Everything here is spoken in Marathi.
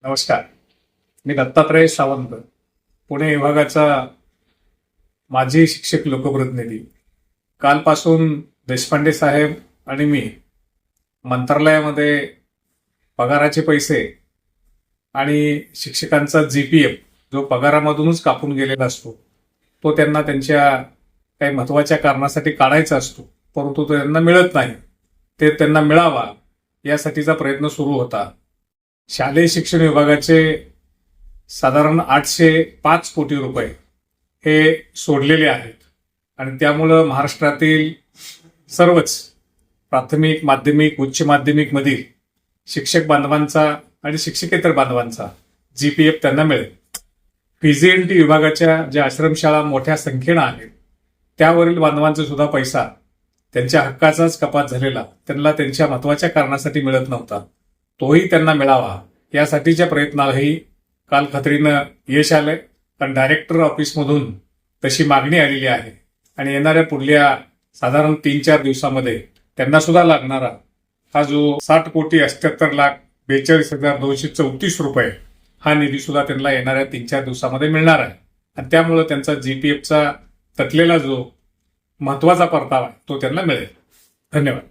नमस्कार. मी दत्तात्रय सावंत, पुणे विभागाचा माजी शिक्षक लोकप्रतिनिधी. कालपासून देशपांडे साहेब आणि मी मंत्रालयामध्ये पगाराचे पैसे आणि शिक्षकांचा जीपीएफ जो पगारामधूनच कापून गेलेला असतो तो त्यांना त्यांच्या काही महत्वाच्या कारणासाठी काढायचा असतो, परंतु तो त्यांना मिळत नाही. ते त्यांना मिळावा यासाठीचा प्रयत्न सुरू होता. शालेय शिक्षण विभागाचे साधारण 805 कोटी रुपये हे सोडलेले आहेत आणि त्यामुळं महाराष्ट्रातील सर्वच प्राथमिक, माध्यमिक, उच्च माध्यमिक मधील शिक्षक बांधवांचा आणि शिक्षकेतर बांधवांचा जीपीएफ त्यांना मिळेल. पीजीएनटी विभागाच्या ज्या आश्रमशाळा मोठ्या संख्येनं आहेत त्यावरील बांधवांचा सुद्धा पैसा त्यांच्या हक्काचाच कपात झालेला त्यांना त्यांच्या महत्वाच्या कारणासाठी मिळत नव्हता, तोही त्यांना मिळावा यासाठीच्या प्रयत्नालाही काल खात्रीनं यश आलंय. कारण डायरेक्टर ऑफिसमधून तशी मागणी आलेली आहे आणि येणाऱ्या पुढल्या साधारण 3-4 दिवसामध्ये त्यांना सुद्धा लागणारा हा जो 60,78,42,234 रुपये हा निधी सुद्धा त्यांना येणाऱ्या 3-4 दिवसामध्ये मिळणार आहे आणि त्यामुळे त्यांचा जीपीएफचा तटलेला जो महत्वाचा परतावा तो त्यांना मिळेल. धन्यवाद.